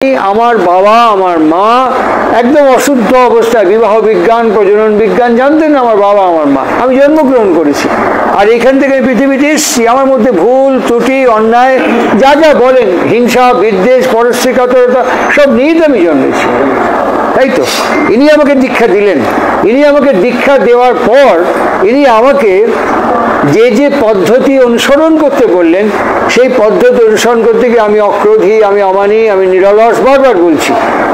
আমার বাবা আমার মা একদম অশুদ্ধ অবস্থায় বিবাহ বিজ্ঞান প্রজনন বিজ্ঞান জানতেন আমার বাবা আমার মা। আমি জন্মগ্রহণ করেছি আর এখান থেকে পৃথিবীতে এসেছি। আমার মধ্যে ভুল ত্রুটি অন্যায় যা যা বলেন, হিংসা বিদ্বেষ পরশ্রীকাতরতা সব নিয়েই তো আমি জন্মেছি, তাই তো? ইনি আমাকে দীক্ষা দিলেন। ইনি আমাকে দীক্ষা দেওয়ার পর ইনি আমাকে যে যে পদ্ধতি অনুসরণ করতে বললেন সেই পদ্ধতি অনুসরণ করতে গিয়ে আমি অক্রোধী, আমি অমানী, আমি নিরলস বারবার বলছি।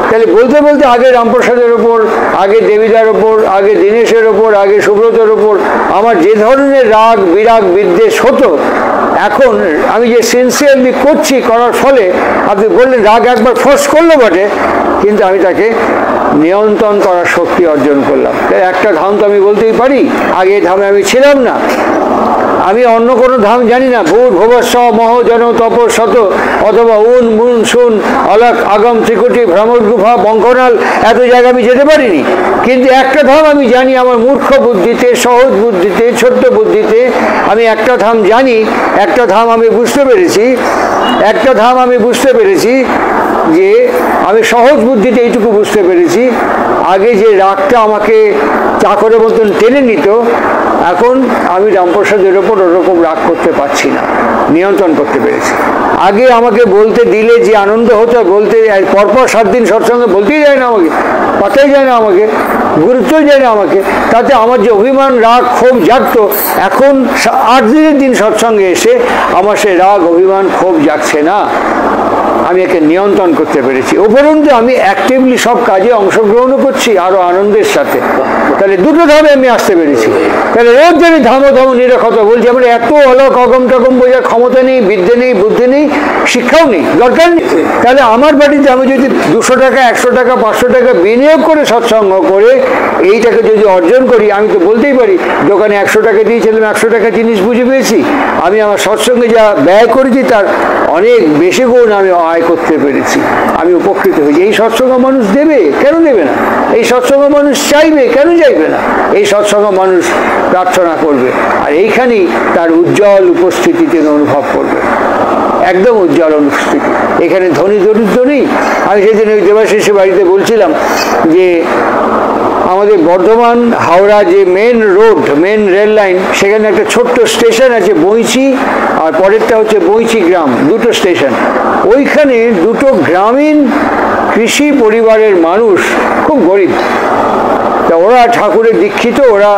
তাহলে বলতে বলতে আগে রামপ্রসাদের ওপর, আগে দেবীদার ওপর, আগে দীনেশের ওপর, আগে সুব্রতর ওপর আমার যে ধরনের রাগ বিরাগ বিদ্বেষ হতো, এখন আমি যে সিনসিয়ারলি করছি, করার ফলে আপনি বললেন রাগ একবার ফোর্স করলো বটে, কিন্তু আমি তাকে নিয়ন্ত্রণ করার শক্তি অর্জন করলাম। একটা ধাম তো আমি বলতেই পারি, আগে এই ধামে আমি ছিলাম না। আমি অন্য কোনো ধাম জানি না। ভূর ভুবস্ব মহ জন তপ শত অথবা উন মুন শুন অলক আগম ত্রিকুটি ভ্রমর গুফা বঙ্কনাল, এত জায়গা আমি যেতে পারিনি। কিন্তু একটা ধাম আমি জানি, আমার মূর্খ বুদ্ধিতে, সহজ বুদ্ধিতে, ছোট্ট বুদ্ধিতে আমি একটা ধাম জানি। একটা ধাম আমি বুঝতে পেরেছি, একটা ধাম আমি বুঝতে পেরেছি যে আমি সহজ বুদ্ধিতে এইটুকু বুঝতে পেরেছি, আগে যে রাগটা আমাকে চাকরের মতন টেনে নিত, এখন আমি রামপ্রসাদের ওপর ওরকম রাগ করতে পারছি না, নিয়ন্ত্রণ করতে পেরেছি। আগে আমাকে বলতে দিলে যে আনন্দ হতো, বলতে পরপর 7 দিন সৎসঙ্গে বলতেই যায় না আমাকে, পাতাই যায় না আমাকে, গুরুত্বই যায় না আমাকে। তাতে আমার যে অভিমান রাগ ক্ষোভ জাগতো, এখন 8 দিনের দিন সৎসঙ্গে এসে আমার সে রাগ অভিমান ক্ষোভ জাগছে না। আমি একে নিয়ন্ত্রণ করতে পেরেছি। উপরন্তু আমি অ্যাক্টিভলি সব কাজে অংশগ্রহণও করছি আরো আনন্দের সাথে। তাহলে দুটো ধামে আমি আসতে পেরেছি। তাহলে রোজ যদি ধামো ধামো নিরক্ষতা বলছি, আমার এত অলক অগম টগম বোঝার ক্ষমতা নেই, বিদ্যে নেই, বুদ্ধি নেই, শিক্ষাও নেই, দরকার নেই। তাহলে আমার বাড়িতে আমি যদি 200 টাকা 100 টাকা 500 টাকা বিনিয়োগ করে সৎসঙ্গ করে এইটাকে যদি অর্জন করি, আমি তো বলতেই পারি দোকানে 100 টাকা দিয়েছিলাম, 100 টাকা জিনিস বুঝে পেয়েছি। আমি আমার সৎসঙ্গে যা ব্যয় করেছি তার অনেক বেশি গুণ আমি আয় করতে পেরেছি, আমি উপকৃত হয়েছি। এই সৎসঙ্গ মানুষ দেবে, কেন দেবে না? এই সৎসঙ্গ মানুষ চাইবে, কেন চাইবে না? এই সৎসঙ্গ মানুষ প্রার্থনা করবে, আর এইখানেই তার উজ্জ্বল উপস্থিতি তিনি অনুভব করবে, একদম উজ্জ্বল উপস্থিতি। এখানে ধনী দরিদ্র নেই। আমি সেদিন ওই দেবাশিসের বাড়িতে বলছিলাম যে আমাদের বর্ধমান হাওড়া যে main road, main rail line, সেখানে একটা ছোট্ট স্টেশন আছে বইচি, আর পরেরটা হচ্ছে বইচি গ্রাম, দুটো স্টেশন। ওইখানে দুটো গ্রামীণ কৃষি পরিবারের মানুষ, খুব গরিব। তা ওরা ঠাকুরের দীক্ষিত, ওরা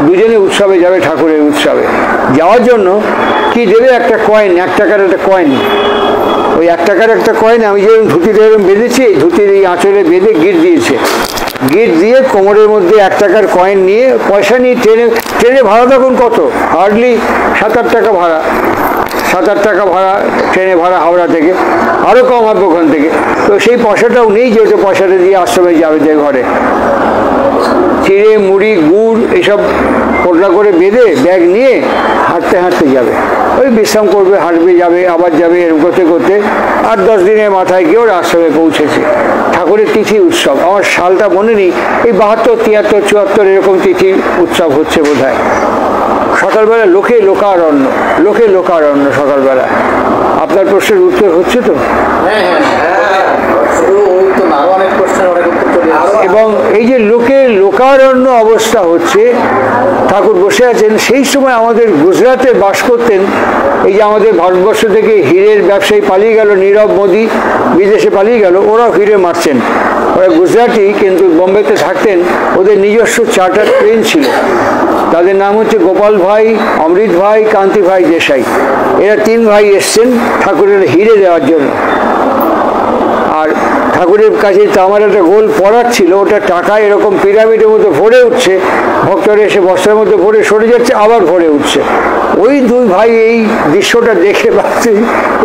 দুজনে উৎসবে যাবে, ঠাকুরের উৎসবে যাওয়ার জন্য কি দেবে? একটা কয়েন, 1 টাকার একটা কয়েন। ওই 1 টাকার একটা কয়েন আমি যেরকম ধুতিতে এরকম বেঁধেছি, এই ধুতির এই আঁচলে বেঁধে গিট দিয়েছে। গিট দিয়ে কোমরের মধ্যে 1 টাকার কয়েন নিয়ে, পয়সা নিয়ে ট্রেনে ভাড়া তখন কত? হার্ডলি 7-8 টাকা ভাড়া, 7-8 টাকা ভাড়া ট্রেনে ভাড়া হাওড়া থেকে, আরও কম হবে ওখান থেকে। তো সেই পয়সাটাও নেই যে ওটা পয়সাটা দিয়ে আশ্রমে যাবে যে ঘরে। চিড়ে মুড়ি গুড় এইসব পোটলা করে বেঁধে ব্যাগ নিয়ে হাঁটতে হাঁটতে যাবে, ওই বিশ্রাম করবে, হাঁটবে, যাবে, আবার যাবে, এরকম করতে করতে 8-10 দিনের মাথায় গিয়ে ওর আশ্রমে পৌঁছেছে। ঠাকুরের তিথি উৎসব, আমার সালটা মনে নেই, এই 72, 73, 74 এরকম তিথি উৎসব হচ্ছে বোধ হয়। সকালবেলা লোকে লোকারণ্য, লোকে লোকারণ্য সকালবেলা। আপনার প্রশ্নের উত্তর হচ্ছে তো? এবং এই যে লোকে লোকারণ্য অবস্থা হচ্ছে, ঠাকুর বসে আছেন। সেই সময় আমাদের গুজরাটে বাস করতেন, এই যে আমাদের ভারতবর্ষ থেকে হীরের ব্যবসায়ী পালিয়ে গেল, নীরব মোদী বিদেশে পালিয়ে গেল, ওরাও হিরে মারছেন। ওরা গুজরাটি, কিন্তু বোম্বেতে থাকতেন। ওদের নিজস্ব চার্টার প্লেন ছিল, তাদের নাম হচ্ছে গোপাল ভাই, অমৃত ভাই, কান্তি ভাই দেশাই। এরা 3 ভাই এসছেন ঠাকুরের হিরে দেওয়ার জন্য। আর ঠাকুরের কাছে তামার একটা গোল পড়ার ছিল, ওটা টাকা এরকম পিরামিডের মধ্যে ভরে উঠছে, ভক্তরা এসে বস্তার মধ্যে ভরে সরে যাচ্ছে, আবার ভরে উঠছে। ওই 2 ভাই এই দৃশ্যটা দেখে ভাবছে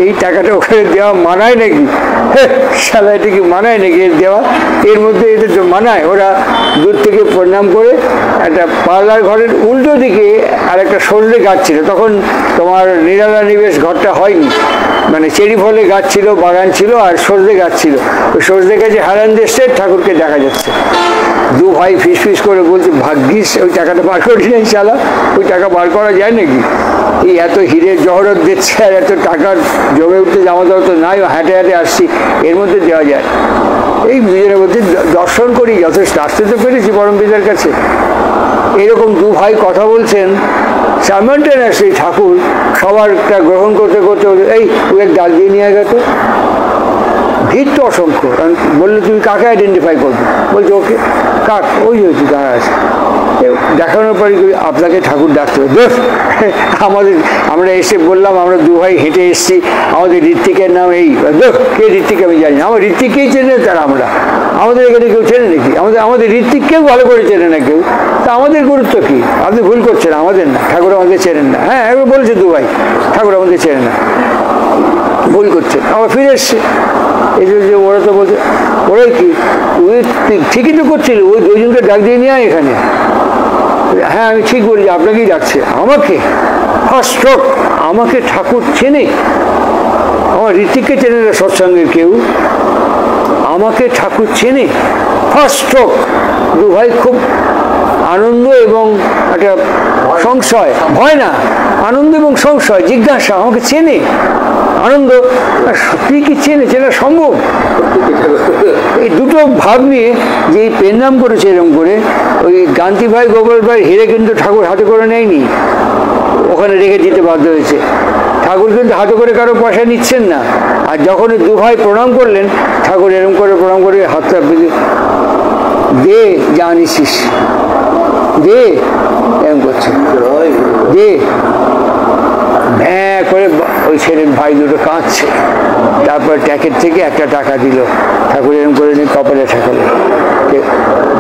এই টাকাটা ওখানে দেওয়া মানায় নাকি? শালা এটা কি মানায় নাকি এর দেওয়া? এর মধ্যে এদের তো মানায়। ওরা দূর থেকে প্রণাম করে একটা পার্লার ঘরের উল্টো দিকে আর একটা সজনে গাছ ছিল, তখন তোমার নিরালা নিবেশ ঘরটা হয়নি, মানে চেরি ফলে গাছ ছিল, বাগান ছিল, আর সজনে গাছ ছিল। ওই সজনে গাছে হারান দেশে ঠাকুরকে দেখা যাচ্ছে। 2 ভাই ফিস ফিস করে বলছে, ভাগ্যিস ওই টাকাটা বার করি নাই শালা, ওই টাকা বার করা যায় নাকি? এই এত হীরের জহরত দিচ্ছে আর এত টাকার জমে উঠতে জামা দেওয়া তো নাই, হাঁটে হাঁটে আসছি, এর মধ্যে দেওয়া যায়। এই দুজনের মধ্যে দর্শন করি যথেষ্ট, আসতে তো পেরেছি পরম পিতার কাছে। এরকম দু ভাই কথা বলছেন, সাইমালটেনিয়াসলি ঠাকুর সবারটা গ্রহণ করতে করতে এই তুই এক ডাল দিয়ে নিয়ে গেছে। ভিড় তো অসংখ্য, কারণ বললে তুমি কাকে আইডেন্টিফাই করবে, বলছে ওকে কাক, ওই হয়েছে কারা আছে। দেখানোর পরে আপনাকে ঠাকুর ডাকতে হবে। বেশ, আমরা এসে বললাম আমরা দু ভাই হেঁটে এসছি, আমাদের ঋত্বিকের নাম এই। বেশ, কে ঋত্বিক আমি জানি না, আমার ঋত্বিককেই চেনে তারা। আমাদের এখানে কেউ চেনে নাকি? আমাদের ঋত্বিককেও ভালো করে চেনে না কেউ, তা আমাদের গুরুত্ব কি? আপনি ভুল করছেন, আমাদের না, ঠাকুর আমাদের চেনেন না। হ্যাঁ, একবার বলছে দু ভাই, ঠাকুর আমাদের চেনে না, ভুল করছে। আবার ফিরে এসছে, এই যে ওরা তো বলছে, ওরা কি ওই ঠিকই তো করছিল, ওই দুজনকে ডাক দিয়ে নিয়ে আয় এখানে। হ্যাঁ, আমি ঠিক বলি, আপনাকেই ডাকছে। আমাকে ফার্স্ট স্ট্রোক, আমাকে ঠাকুর চেনে, আমার ঋত্বিককে চেনে না সৎসঙ্গের কেউ, আমাকে ঠাকুর চেনে, ফার্স্ট স্ট্রোক। দু ভাই খুব আনন্দ এবং একটা সংশয়, ভয় না, আনন্দ এবং সংশয়, জিজ্ঞাসা, আমাকে চেনে, আনন্দ, সত্যি কি চেনে, চেনা সম্ভব? এই দুটো ভাব নিয়ে যে এই পেন নাম করেছে এরকম করে, ওই গান্তি ভাই গোপাল ভাই হিরে কিন্তু ঠাকুর হাতে করে নেয়নি, ওখানে রেখে দিতে বাধ্য হয়েছে। ঠাকুর কিন্তু হাতে করে কারো পয়সা নিচ্ছেন না। আর যখন দু ভাই প্রণাম করলেন, ঠাকুর এরকম করে প্রণাম করে হাতটা দে যা আনিসিস, দে, এরকম করছে, দে। ভ্যাঁ করে ওই ছেলের ভাই দুটো কাঁদছে। তারপর ট্যাকের থেকে একটা টাকা দিল, ঠাকুর এরকম করে নিয়ে কপালে ঠেকালো।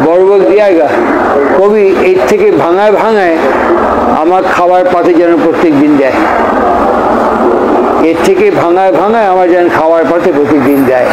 বড় বড় দিয়াগা কবি এর থেকে ভাঙায় ভাঙায় আমার খাবার পাতে যেন প্রত্যেক দিন দেয়, এর থেকে ভাঙায় ভাঙায় আমার যেন খাবার পাতে প্রত্যেক দিন দেয়।